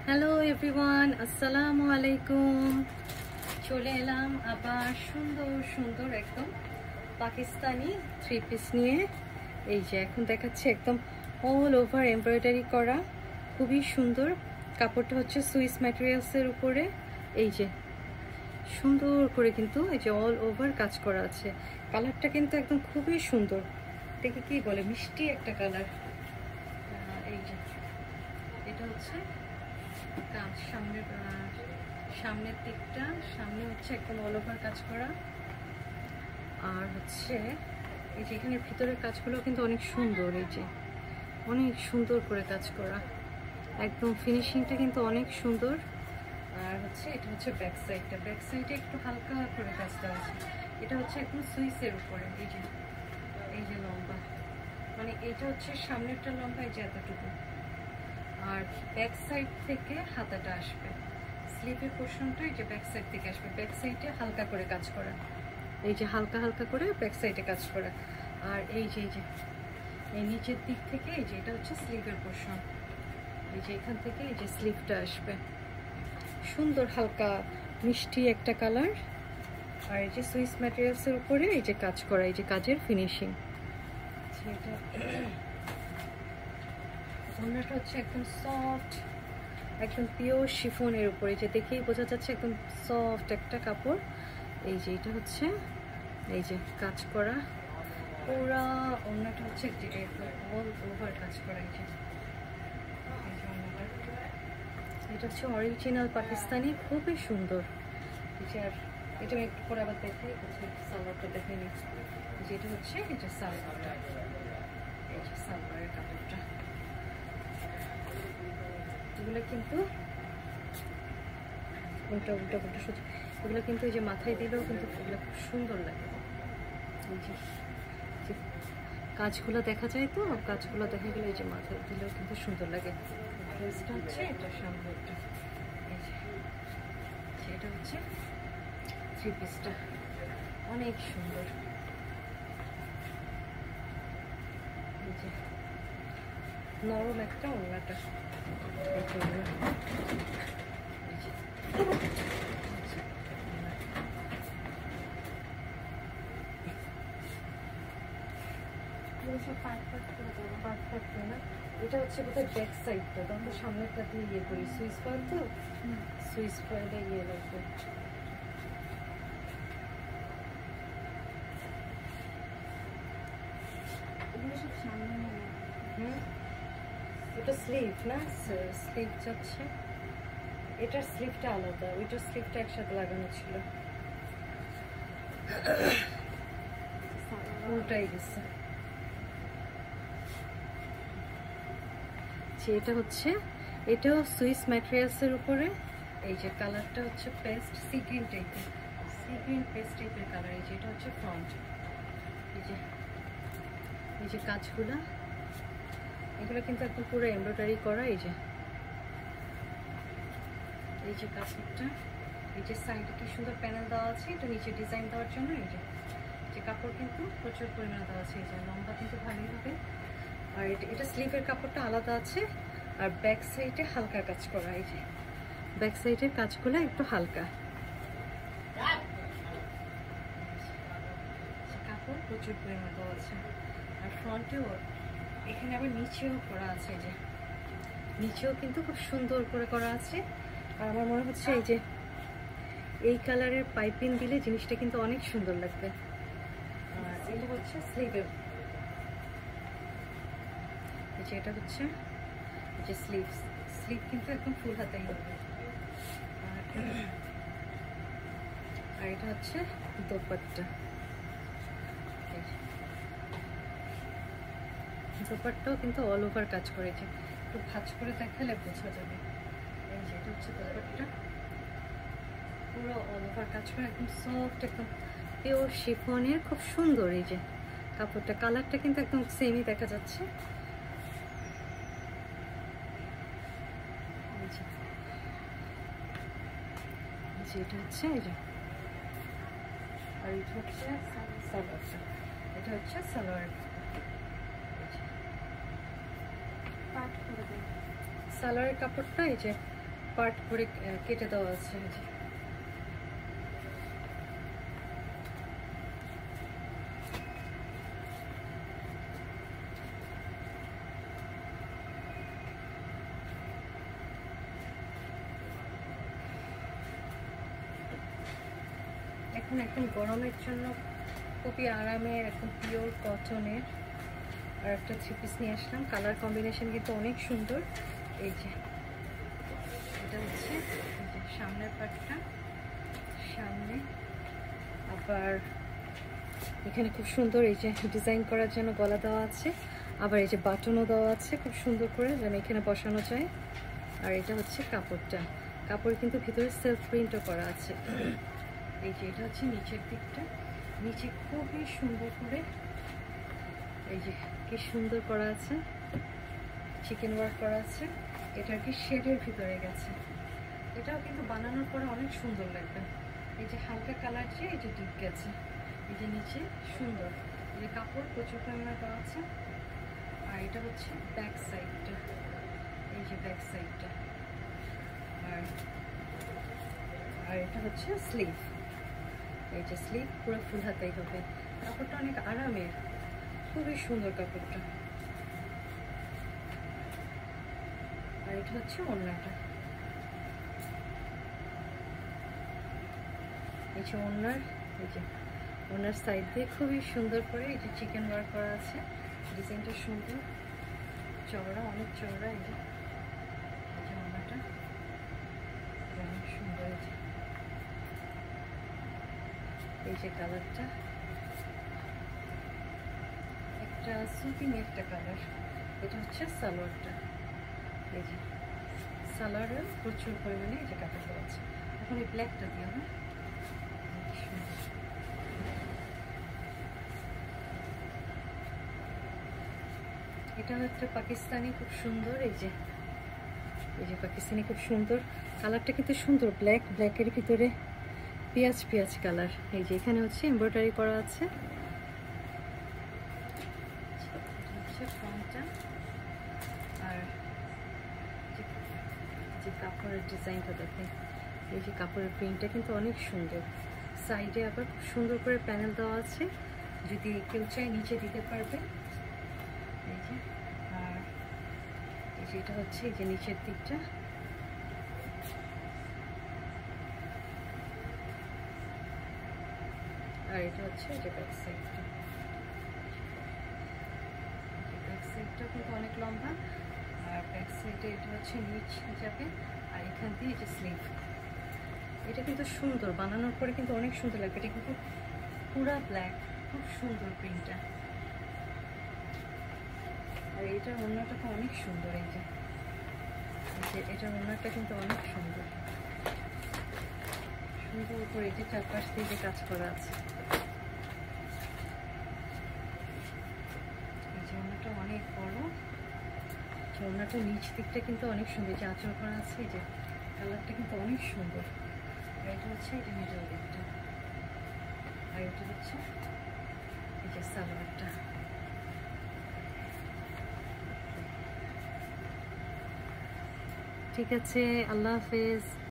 Hello everyone, আসসালামু আলাইকুম। চলে এলাম আবার সুন্দর সুন্দর একদম পাকিস্তানি থ্রি পিস নিয়ে। এই যে এখন দেখাচ্ছি একদম অল ওভার এমব্রয়ডারি করা, খুবই সুন্দর। কাপড়টা হচ্ছে সুইস ম্যাটেরিয়ালসের উপরে। এই যে সুন্দর করে কিন্তু এই যে অল ওভার কাজ করা আছে। কালারটা কিন্তু একদম খুবই সুন্দর, দেখে কি বলে মিষ্টি একটা কালার। এই যে এটা হচ্ছে কাজ, সামনের দিকটা, সামনে হচ্ছে একদম অল ওভার কাজ করা। আর হচ্ছে এই যে এখানে ভিতরের কাজগুলো কিন্তু অনেক সুন্দর, এই যে অনেক সুন্দর করে কাজ করা, একদম ফিনিশিংটা কিন্তু অনেক সুন্দর। আর হচ্ছে এটা হচ্ছে ব্যাক সাইডটা, ব্যাক সাইডে একটু হালকা করে কাজ দেওয়া আছে। এটা হচ্ছে একদম সুইসের উপরে। এই যে লম্বা, মানে এইটা হচ্ছে সামনেরটা লম্বা, এই যে এতটুকু। আর ব্যাক সাইড থেকে হাতাটা আসবে, স্লিপের পোর্শনটা এই যে ব্যাক সাইড থেকে আসবে। ব্যাক সাইডে হালকা করে কাজ করা, এই যে হালকা হালকা করে ব্যাক সাইডে কাজ করা। আর এই যে এই নিচের দিক থেকে এই যে এটা হচ্ছে স্লিভের পোর্শন, এই যে এখান থেকে এই যে স্লিভটা আসবে। সুন্দর হালকা মিষ্টি একটা কালার। আর এই যে সুইস ম্যাটেরিয়ালসের উপরে এই যে কাজ করা, এই যে কাজের ফিনিশিং। এটা ওড়নাটা হচ্ছে একদম সফট, একদম পিওর শিফনের উপরে, যে দেখেই বোঝা যাচ্ছে একদম সফট একটা কাপড়। এই যে এটা হচ্ছে এই যে কাজ করা পুরা ওড়নাটা হচ্ছে অল ওভার কাজ করা। এই যে এটা হচ্ছে অরিজিনাল পাকিস্তানি, খুবই সুন্দর। এই যে আর এটা আমি একটু পরে আবার দেখাই, সালোয়ারটা দেখাই নি। যেটা হচ্ছে এই যে সালোয়ারটা, এই যে সালোয়ারের কাপড়টা। এগুলো কিন্তু উল্টা উল্টা উল্টা সোজা, এগুলো কিন্তু এই যে মাথায় দিলেও কিন্তু এগুলো খুব সুন্দর লাগে। এই যে কাজগুলো দেখা যায়, তো কাজগুলো দেখা গেলে এই যে মাথায় দিলেও কিন্তু সুন্দর লাগে। ড্রেসটা হচ্ছে এটা সামনেরটা, এই যে এটা হচ্ছে থ্রি পিসটা, অনেক সুন্দর। এই যে নরম একটা ওড়নাটা, এটা হচ্ছে বোধহয় ব্যাক সাইডটা, তখন তো সামনেরটা দিয়ে ইয়ে করি, সুইচ পয়েন্ট, তো সুইচ পয়েন্টে ইয়ে লাগবে। এটা স্লিভ না, স্লিভ যাচ্ছে, এটার স্লিভটা আলাদা, ওইটার স্লিভটা একসাথে লাগানো ছিল, উল্টাই গেছে। এটা হচ্ছে এটাও সুইস ম্যাটেরিয়ালসের উপরে। এই যে কালারটা হচ্ছে পেস্ট সি গ্রিন টাইপের, সি গ্রিন পেস্ট টাইপের কালার। এই যে এটা হচ্ছে ফ্রন্ট, এই যে কাজগুলা, এগুলো কিন্তু একদম পুরো এমব্রয়ডারি করা। এই যে কাপড়টা, এই যে সাইডে কি সুন্দর প্যানেল দেওয়া আছে, এটা নিচে ডিজাইন দেওয়ার জন্য। এই যে কাপড় কিন্তু প্রচুর পরিমাণে দেওয়া আছে, এই যে লম্বা কিন্তু ভালোই হবে। আর এটা স্লিভের কাপড়টা আলাদা আছে, আর ব্যাক সাইডে হালকা কাজ করা। এই যে ব্যাক সাইডের কাজগুলো একটু হালকা, কাপড় প্রচুর পরিমাণে দেওয়া আছে। আর ফ্রন্টেও এখানে আবার নিচেও করা আছে, যে নিচেও কিন্তু খুব সুন্দর করে করা আছে। আর আমার মনে হচ্ছে এই যে এই কালারের পাইপিং দিলে জিনিসটা কিন্তু অনেক সুন্দর লাগবে। আর এটা হচ্ছে স্লিভের, এই যে এটা হচ্ছে এই যে স্লিভ কিন্তু একদম ফুল হাতাই হবে। আর এটা হচ্ছে দোপাট্টা, দোপাট্টাও কিন্তু অল ওভার কাজ করেছে, একটু ভাঁজ করে দেখালে বোঝা যাবে। এই যে এটা হচ্ছে দোপাট্টা, পুরো অল ওভার কাজ করে, একদম সফট, একদম পিওর শিফনের, খুব সুন্দর। এই যে কাপড়টা, কালারটা কিন্তু একদম সেমই দেখা যাচ্ছে। এটা হচ্ছে এই যে, আর এটা হচ্ছে সালোয়ারটা, এটা হচ্ছে সালোয়ার। সালোয়ারের কাপড়টা এই যে পার্ট করে কেটে দেওয়া আছে। এখন একদম গরমের জন্য খুবই আরামে একদম পিওর কটনের আর একটা 3 পিস নিয়ে আসলাম। কালার কম্বিনেশন কিন্তু অনেক সুন্দর। এই যে এটা হচ্ছে সামনের পার্টটা, সামনে আবার এখানে খুব সুন্দর এই যে ডিজাইন করার জন্য গলা দেওয়া আছে, আবার এই যে বাটনও দেওয়া আছে খুব সুন্দর করে যেন এখানে বসানো যায়। আর এটা হচ্ছে কাপড়টা, কাপড় কিন্তু ভিতরে সেলফ প্রিন্টও করা আছে। এই যে এটা হচ্ছে নিচের দিকটা, নিচে খুবই সুন্দর করে এই যে কি সুন্দর করা আছে, চিকেন ওয়ার্ক করা আছে। এটা কি শেডের ভিতরে গেছে, এটাও কিন্তু বানানোর পরে অনেক সুন্দর লাগবে। এই যে হালকা কালার যে এই যে ডিপ গেছে, এই যে নিচে সুন্দর এই যে কাপড় প্রচুর পরিমাণে দেওয়া আছে। আর এটা হচ্ছে ব্যাক সাইডটা, এই যে ব্যাক সাইডটা। আর এটা হচ্ছে স্লিভ, এই যে স্লিভ পুরো ফুল হাতাই হবে। কাপড়টা অনেক আরামের, খুবই সুন্দর কাপড়টা। আর এটা হচ্ছে ওড়নাটা, এই যে ওড়নার এই যে ওড়নার সাইড দিয়ে খুবই সুন্দর করে এই যে চিকেন ওয়ার্ক করা আছে। ডিজাইনটা সুন্দর, চওড়া, অনেক চওড়া। এই যে ওড়নাটা অনেক সুন্দর। এই যে কালারটা একটা সুতিং একটা কালার। এটা হচ্ছে সালোয়ারটা, এই যে সালোয়ারের প্রচুর পরিমাণে এই যে কাপড় দেওয়া আছে। এখন এই ব্ল্যাকটা দিও না, এটা হচ্ছে পাকিস্তানি, খুব সুন্দর। এই যে পাকিস্তানি খুব সুন্দর কালারটা, কিন্তু সুন্দর ব্ল্যাক, ব্ল্যাকের ভিতরে পেঁয়াজ পেঁয়াজ কালার। এই যে এখানে হচ্ছে এমব্রয়ডারি করা আছে। ফ্রন্টটা আর যে কাপড়ের ডিজাইনটা দেখেন, এই যে কাপড়ের প্রিন্টটা কিন্তু অনেক সুন্দর। সাইডে আবার খুব সুন্দর করে প্যানেল দেওয়া আছে, যদি কেউ চায় নিচে দিতে পারবে। এই যে আর এই যে এটা হচ্ছে এই যে নিচের দিকটা। আর এটা হচ্ছে এই যে ব্যাক সাইডটা, ব্যাক সাইডটা কিন্তু অনেক লম্বা। আর ব্যাক সাইডে এটা হচ্ছে নিচ যাবে, আর এখান দিয়ে যে স্লিভ। এটা কিন্তু সুন্দর, বানানোর পরে কিন্তু অনেক সুন্দর লাগবে। এটা কিন্তু পুরা ব্ল্যাক, খুব সুন্দর প্রিন্টটা। আর এটার ওড়নাটা তো অনেক সুন্দর। এই যে এটার ওড়নাটা কিন্তু অনেক সুন্দর, সুন্দর করে এই যে চারপাশ দিয়ে যে কাজ করা আছে। এই যে ওড়নাটা অনেক বড়, ওড়নাটা নিচ দিকটা কিন্তু অনেক সুন্দর, যে আঁচল করা আছে। এই যে কালারটা কিন্তু অনেক সুন্দর। আর এটা হচ্ছে এই যে মিডল দিকটা, আর এটা হচ্ছে এই যে সালোয়ারটা। ঠিক আছে, আল্লাহ হাফেজ।